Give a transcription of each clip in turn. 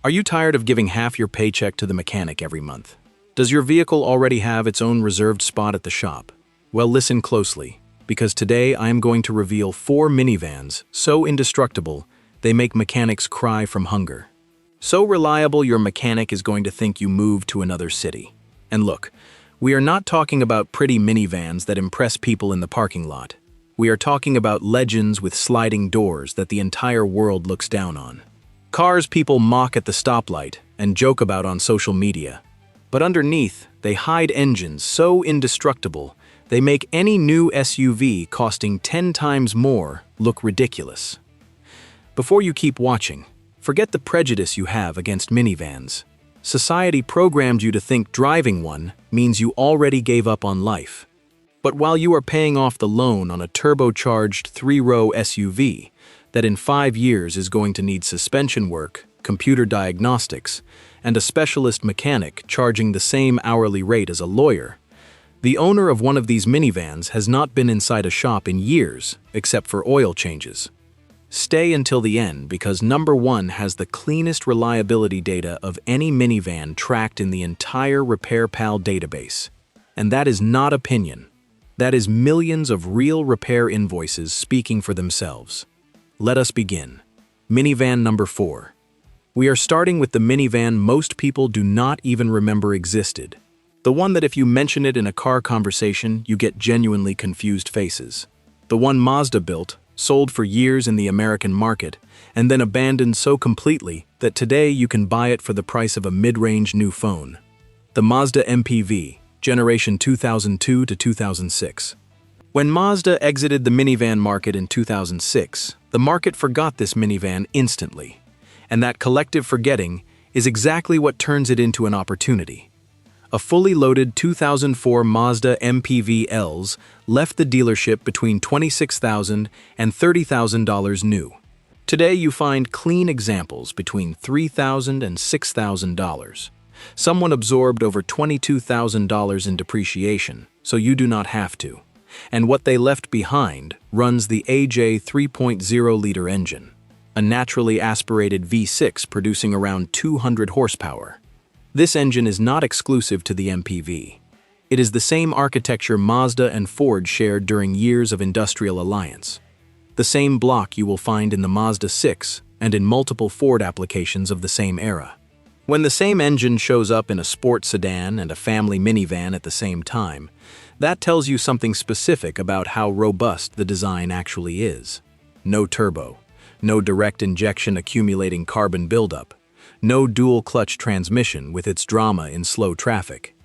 Are you tired of giving half your paycheck to the mechanic every month? Does your vehicle already have its own reserved spot at the shop? Well, listen closely, because today I am going to reveal 4 minivans so indestructible they make mechanics cry from hunger. So reliable your mechanic is going to think you moved to another city. And look, we are not talking about pretty minivans that impress people in the parking lot. We are talking about legends with sliding doors that the entire world looks down on. Cars people mock at the stoplight and joke about on social media. But underneath, they hide engines so indestructible, they make any new SUV costing 10 times more look ridiculous. Before you keep watching, forget the prejudice you have against minivans. Society programmed you to think driving one means you already gave up on life. But while you are paying off the loan on a turbocharged 3-row SUV that in 5 years is going to need suspension work, computer diagnostics, and a specialist mechanic charging the same hourly rate as a lawyer, the owner of one of these minivans has not been inside a shop in years except for oil changes. Stay until the end because number 1 has the cleanest reliability data of any minivan tracked in the entire RepairPal database. And that is not opinion. That is millions of real repair invoices speaking for themselves. Let us begin. Minivan number 4. We are starting with the minivan most people do not even remember existed. The one that if you mention it in a car conversation, you get genuinely confused faces. The one Mazda built, sold for years in the American market, and then abandoned so completely that today you can buy it for the price of a mid-range new phone. The Mazda MPV, generation 2002 to 2006. When Mazda exited the minivan market in 2006, the market forgot this minivan instantly. And that collective forgetting is exactly what turns it into an opportunity. A fully loaded 2004 Mazda MPV Ls left the dealership between $26,000 and $30,000 new. Today you find clean examples between $3,000 and $6,000. Someone absorbed over $22,000 in depreciation, so you do not have to. And what they left behind runs the AJ 3.0-liter engine, a naturally aspirated V6 producing around 200 horsepower. This engine is not exclusive to the MPV. It is the same architecture Mazda and Ford shared during years of industrial alliance. The same block you will find in the Mazda 6 and in multiple Ford applications of the same era. When the same engine shows up in a sports sedan and a family minivan at the same time, that tells you something specific about how robust the design actually is. No turbo, no direct injection accumulating carbon buildup, no dual-clutch transmission with its drama in slow traffic.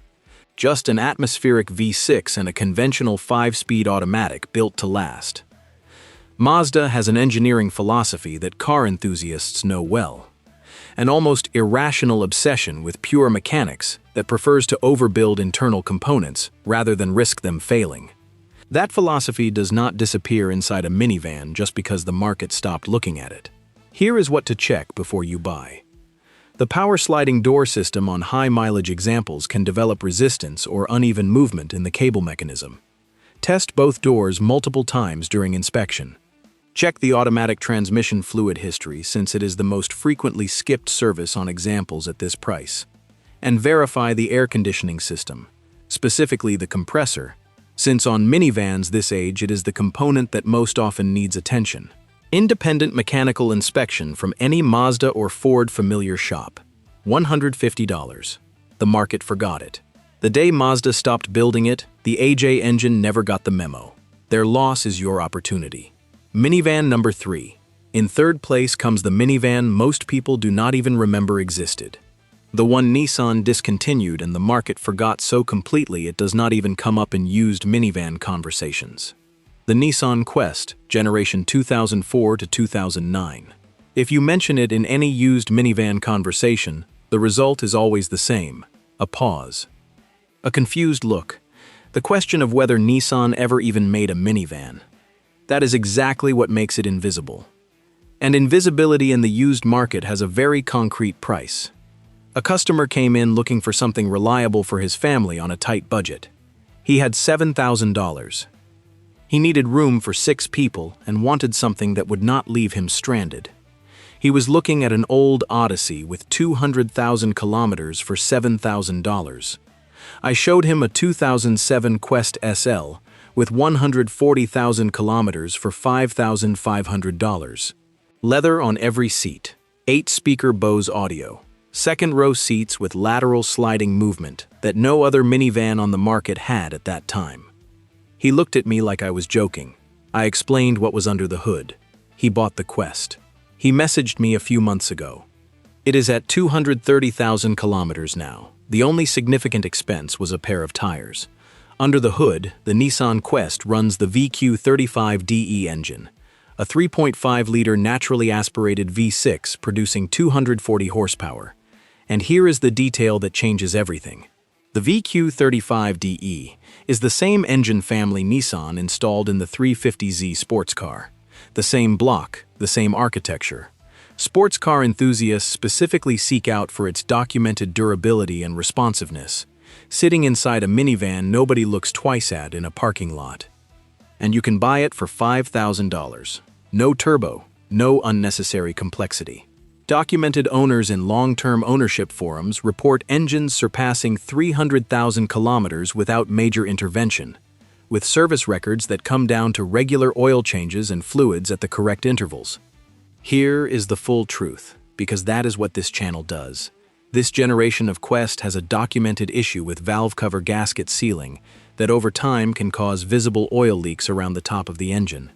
Just an atmospheric V6 and a conventional 5-speed automatic built to last. Mazda has an engineering philosophy that car enthusiasts know well. An almost irrational obsession with pure mechanics that prefers to overbuild internal components rather than risk them failing. That philosophy does not disappear inside a minivan just because the market stopped looking at it. Here is what to check before you buy. The power sliding door system on high-mileage examples can develop resistance or uneven movement in the cable mechanism. Test both doors multiple times during inspection. Check the automatic transmission fluid history since it is the most frequently skipped service on examples at this price. And verify the air conditioning system, specifically the compressor, since on minivans this age it is the component that most often needs attention. Independent mechanical inspection from any Mazda or Ford familiar shop. $150. The market forgot it. The day Mazda stopped building it, the AJ engine never got the memo. Their loss is your opportunity. Minivan number 3. In third place comes the minivan most people do not even remember existed. The one Nissan discontinued and the market forgot so completely it does not even come up in used minivan conversations. The Nissan Quest, generation 2004 to 2009. If you mention it in any used minivan conversation, the result is always the same: a pause. A confused look. The question of whether Nissan ever even made a minivan. That is exactly what makes it invisible. And invisibility in the used market has a very concrete price. A customer came in looking for something reliable for his family on a tight budget. He had $7,000. He needed room for 6 people and wanted something that would not leave him stranded. He was looking at an old Odyssey with 200,000 kilometers for $7,000. I showed him a 2007 Quest SL with 140,000 kilometers for $5,500. Leather on every seat, 8-speaker Bose audio, second-row seats with lateral sliding movement that no other minivan on the market had at that time. He looked at me like I was joking. I explained what was under the hood. He bought the Quest. He messaged me a few months ago. It is at 230,000 kilometers now. The only significant expense was a pair of tires. Under the hood, the Nissan Quest runs the J35 engine, a 3.5-liter naturally aspirated V6 producing 240 horsepower. And here is the detail that changes everything. The J35 is the same engine family Nissan installed in the 350Z sports car. The same block, the same architecture. Sports car enthusiasts specifically seek out for its documented durability and responsiveness, sitting inside a minivan nobody looks twice at in a parking lot. And you can buy it for $5,000. No turbo, no unnecessary complexity. Documented owners in long-term ownership forums report engines surpassing 300,000 kilometers without major intervention, with service records that come down to regular oil changes and fluids at the correct intervals. Here is the full truth, because that is what this channel does. This generation of Quest has a documented issue with valve cover gasket sealing that over time can cause visible oil leaks around the top of the engine.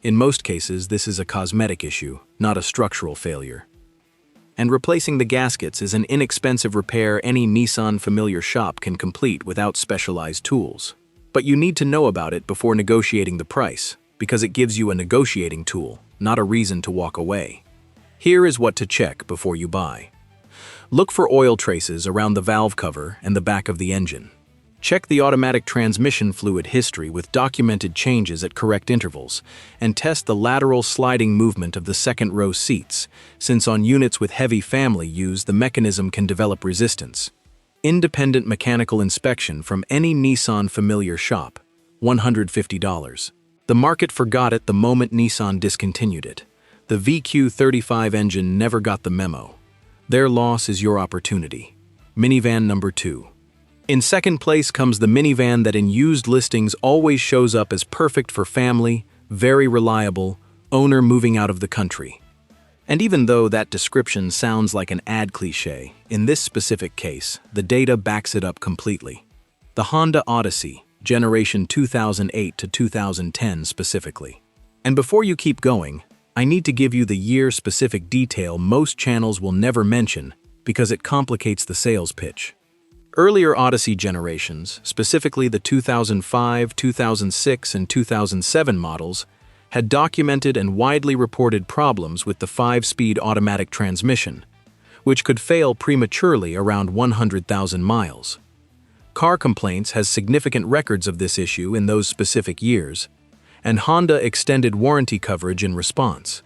In most cases, this is a cosmetic issue, not a structural failure. And replacing the gaskets is an inexpensive repair any Nissan familiar shop can complete without specialized tools. But you need to know about it before negotiating the price, because it gives you a negotiating tool, not a reason to walk away. Here is what to check before you buy. Look for oil traces around the valve cover and the back of the engine. Check the automatic transmission fluid history with documented changes at correct intervals, and test the lateral sliding movement of the second-row seats, since on units with heavy family use the mechanism can develop resistance. Independent mechanical inspection from any Nissan familiar shop, $150. The market forgot it the moment Nissan discontinued it. The J35 engine never got the memo. Their loss is your opportunity. Minivan number 2. In second place comes the minivan that in used listings always shows up as perfect for family, very reliable, owner moving out of the country. And even though that description sounds like an ad cliché, in this specific case, the data backs it up completely. The Honda Odyssey, generation 2008 to 2010 specifically. And before you keep going, I need to give you the year-specific detail most channels will never mention because it complicates the sales pitch. Earlier Odyssey generations, specifically the 2005, 2006, and 2007 models, had documented and widely reported problems with the 5-speed automatic transmission, which could fail prematurely around 100,000 miles. Car Complaints has significant records of this issue in those specific years, and Honda extended warranty coverage in response.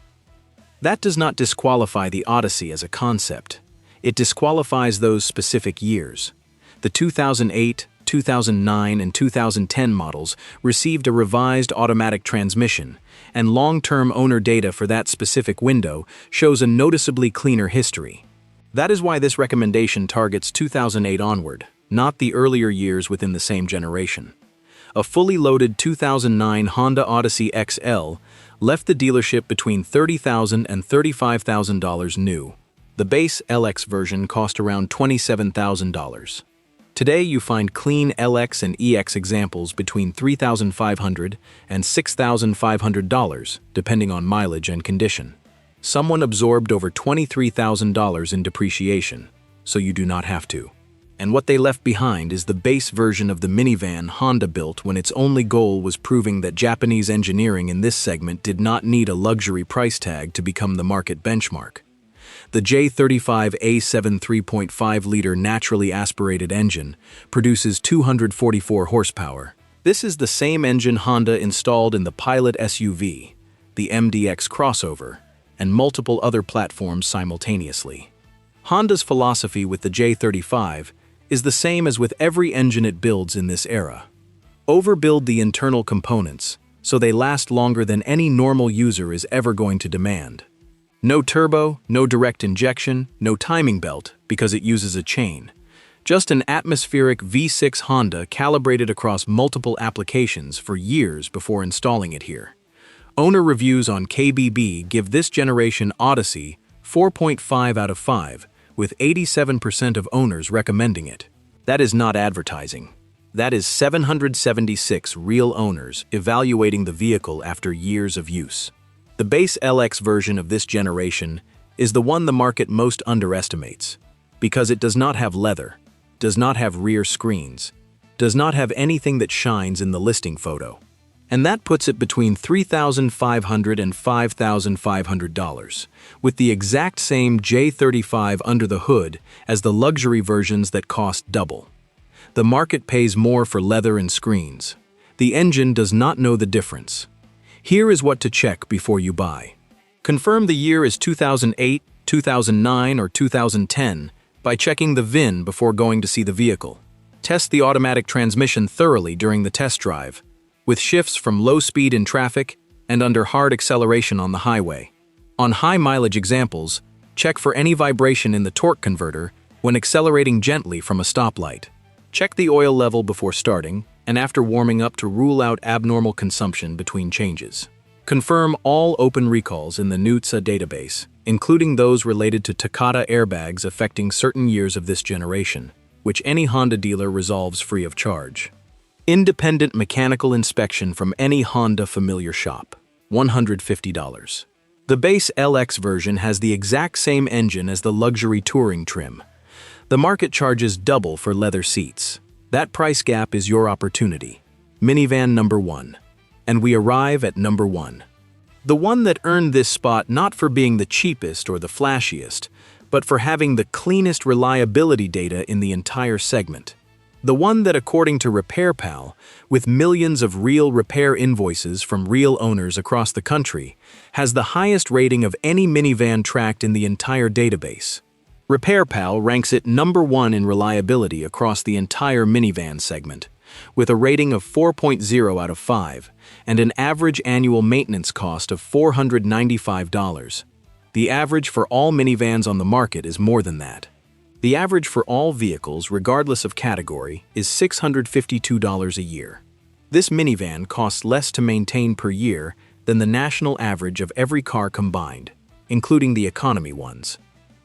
That does not disqualify the Odyssey as a concept. It disqualifies those specific years. The 2008, 2009, and 2010 models received a revised automatic transmission, and long-term owner data for that specific window shows a noticeably cleaner history. That is why this recommendation targets 2008 onward, not the earlier years within the same generation. A fully loaded 2009 Honda Odyssey XL left the dealership between $30,000 and $35,000 new. The base LX version cost around $27,000. Today you find clean LX and EX examples between $3,500 and $6,500, depending on mileage and condition. Someone absorbed over $23,000 in depreciation, so you do not have to. And what they left behind is the base version of the minivan Honda built when its only goal was proving that Japanese engineering in this segment did not need a luxury price tag to become the market benchmark. The J35 A7 3.5-liter naturally aspirated engine produces 244 horsepower. This is the same engine Honda installed in the Pilot SUV, the MDX crossover, and multiple other platforms simultaneously. Honda's philosophy with the J35 is the same as with every engine it builds in this era. Overbuild the internal components so they last longer than any normal user is ever going to demand. No turbo, no direct injection, no timing belt because it uses a chain. Just an atmospheric V6 Honda calibrated across multiple applications for years before installing it here. Owner reviews on KBB give this generation Odyssey 4.5 out of 5, with 87% of owners recommending it. That is not advertising. That is 776 real owners evaluating the vehicle after years of use. The base LX version of this generation is the one the market most underestimates, because it does not have leather, does not have rear screens, does not have anything that shines in the listing photo. And that puts it between $3,500 and $5,500, with the exact same J35 under the hood as the luxury versions that cost double. The market pays more for leather and screens. The engine does not know the difference. Here is what to check before you buy. Confirm the year is 2008, 2009, or 2010 by checking the VIN before going to see the vehicle. Test the automatic transmission thoroughly during the test drive, with shifts from low speed in traffic and under hard acceleration on the highway. On high-mileage examples, check for any vibration in the torque converter when accelerating gently from a stoplight. Check the oil level before starting and after warming up to rule out abnormal consumption between changes. Confirm all open recalls in the NHTSA database, including those related to Takata airbags affecting certain years of this generation, which any Honda dealer resolves free of charge. Independent mechanical inspection from any Honda familiar shop, $150. The base LX version has the exact same engine as the luxury touring trim. The market charges double for leather seats. That price gap is your opportunity. Minivan number 1. And we arrive at number 1. The one that earned this spot not for being the cheapest or the flashiest, but for having the cleanest reliability data in the entire segment. The one that, according to RepairPal, with millions of real repair invoices from real owners across the country, has the highest rating of any minivan tracked in the entire database. RepairPal ranks it number 1 in reliability across the entire minivan segment, with a rating of 4.0 out of 5 and an average annual maintenance cost of $495. The average for all minivans on the market is more than that. The average for all vehicles, regardless of category, is $652 a year. This minivan costs less to maintain per year than the national average of every car combined, including the economy ones.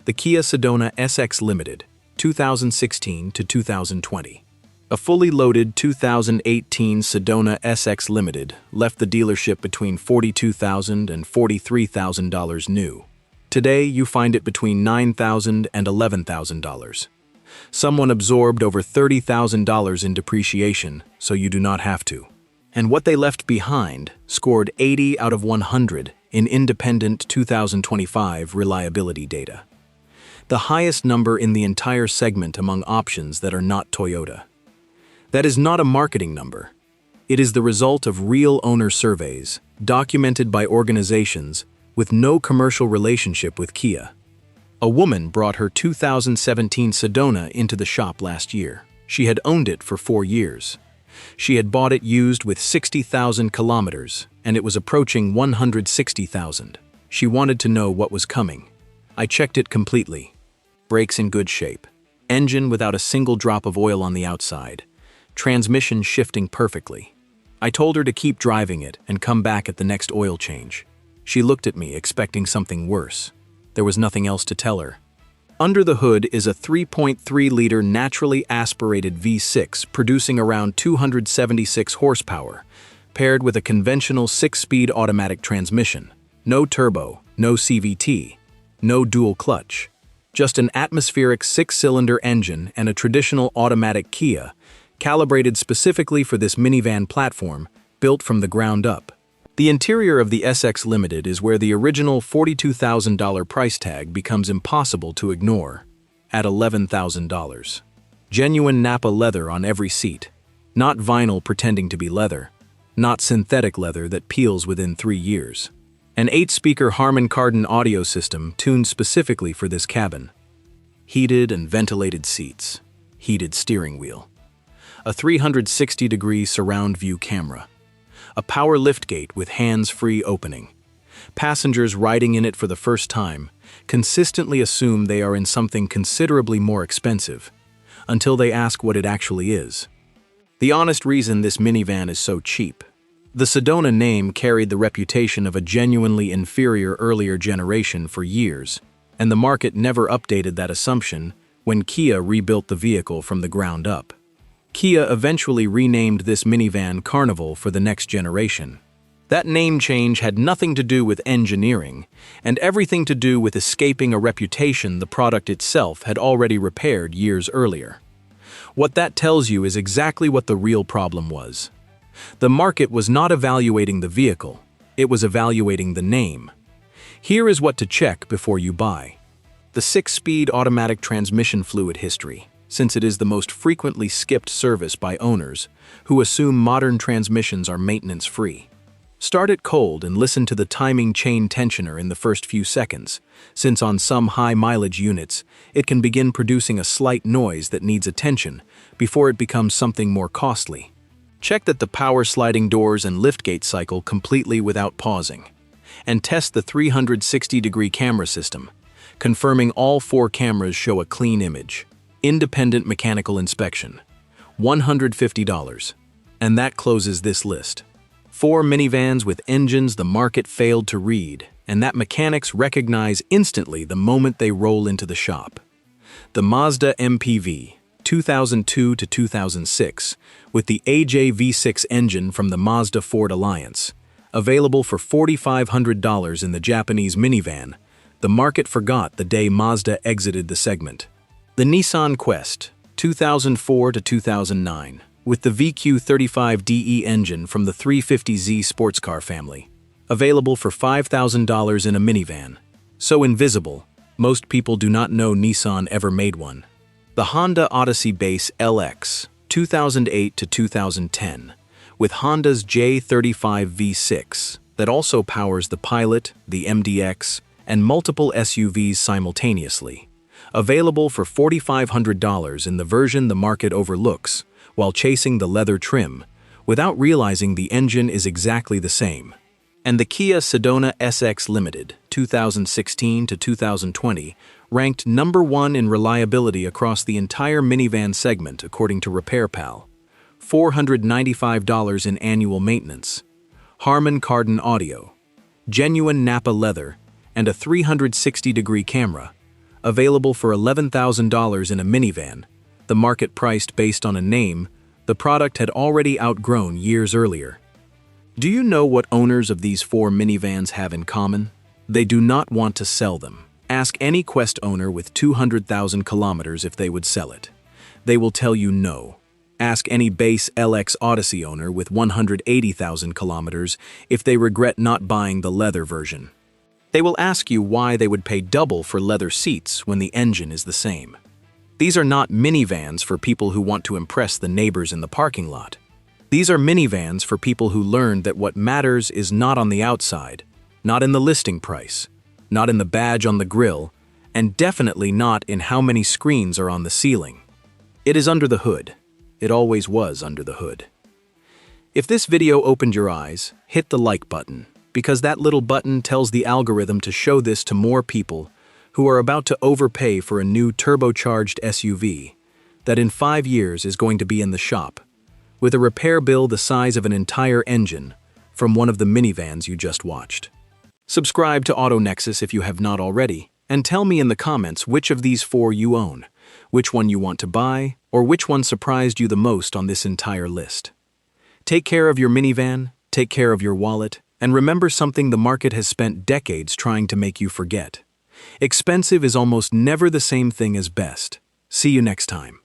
The Kia Sedona SX Limited, 2016 to 2020. A fully loaded 2018 Sedona SX Limited left the dealership between $42,000 and $43,000 new. Today, you find it between $9,000 and $11,000. Someone absorbed over $30,000 in depreciation, so you do not have to. And what they left behind scored 80 out of 100 in independent 2025 reliability data. The highest number in the entire segment among options that are not Toyota. That is not a marketing number. It is the result of real owner surveys, documented by organizations with no commercial relationship with Kia. A woman brought her 2017 Sedona into the shop last year. She had owned it for 4 years. She had bought it used with 60,000 kilometers, and it was approaching 160,000. She wanted to know what was coming. I checked it completely. Brakes in good shape. Engine without a single drop of oil on the outside. Transmission shifting perfectly. I told her to keep driving it and come back at the next oil change. She looked at me, expecting something worse. There was nothing else to tell her. Under the hood is a 3.3-liter naturally aspirated V6 producing around 276 horsepower, paired with a conventional 6-speed automatic transmission. No turbo, no CVT, no dual clutch. Just an atmospheric 6-cylinder engine and a traditional automatic Kia, calibrated specifically for this minivan platform, built from the ground up. The interior of the SX Limited is where the original $42,000 price tag becomes impossible to ignore, at $11,000. Genuine Napa leather on every seat, not vinyl pretending to be leather, not synthetic leather that peels within 3 years. An 8-speaker Harman Kardon audio system tuned specifically for this cabin. Heated and ventilated seats, heated steering wheel. A 360-degree surround view camera. A power liftgate with hands-free opening. Passengers riding in it for the first time consistently assume they are in something considerably more expensive, until they ask what it actually is. The honest reason this minivan is so cheap. The Sedona name carried the reputation of a genuinely inferior earlier generation for years, and the market never updated that assumption when Kia rebuilt the vehicle from the ground up. Kia eventually renamed this minivan Carnival for the next generation. That name change had nothing to do with engineering, and everything to do with escaping a reputation the product itself had already repaired years earlier. What that tells you is exactly what the real problem was. The market was not evaluating the vehicle, it was evaluating the name. Here is what to check before you buy. The 6-speed automatic transmission fluid history, since it is the most frequently skipped service by owners who assume modern transmissions are maintenance-free. Start it cold and listen to the timing chain tensioner in the first few seconds, since on some high-mileage units, it can begin producing a slight noise that needs attention before it becomes something more costly. Check that the power sliding doors and liftgate cycle completely without pausing. And test the 360-degree camera system, confirming all 4 cameras show a clean image. Independent mechanical inspection. $150. And that closes this list. 4 minivans with engines the market failed to read, and that mechanics recognize instantly the moment they roll into the shop. The Mazda MPV, 2002 to 2006, with the AJ V6 engine from the Mazda Ford Alliance, available for $4,500 in the Japanese minivan, the market forgot the day Mazda exited the segment. The Nissan Quest, 2004 to 2009, with the VQ35DE engine from the 350Z sports car family, available for $5,000 in a minivan. So invisible, most people do not know Nissan ever made one. The Honda Odyssey Base LX, 2008 to 2010, with Honda's J35 V6 that also powers the Pilot, the MDX, and multiple SUVs simultaneously, available for $4,500 in the version the market overlooks, while chasing the leather trim, without realizing the engine is exactly the same. And the Kia Sedona SX Limited, 2016 to 2020, ranked number 1 in reliability across the entire minivan segment according to RepairPal. $495 in annual maintenance, Harman Kardon audio, genuine Napa leather, and a 360-degree camera, available for $11,000 in a minivan, the market priced based on a name the product had already outgrown years earlier. Do you know what owners of these 4 minivans have in common? They do not want to sell them. Ask any Quest owner with 200,000 kilometers if they would sell it. They will tell you no. Ask any base LX Odyssey owner with 180,000 kilometers if they regret not buying the leather version. They will ask you why they would pay double for leather seats when the engine is the same. These are not minivans for people who want to impress the neighbors in the parking lot. These are minivans for people who learned that what matters is not on the outside, not in the listing price, not in the badge on the grille, and definitely not in how many screens are on the ceiling. It is under the hood. It always was under the hood. If this video opened your eyes, hit the like button, because that little button tells the algorithm to show this to more people who are about to overpay for a new turbocharged SUV that in 5 years is going to be in the shop, with a repair bill the size of an entire engine from one of the minivans you just watched. Subscribe to AutoNexus if you have not already, and tell me in the comments which of these 4 you own, which one you want to buy, or which one surprised you the most on this entire list. Take care of your minivan, take care of your wallet, and remember something the market has spent decades trying to make you forget. Expensive is almost never the same thing as best. See you next time.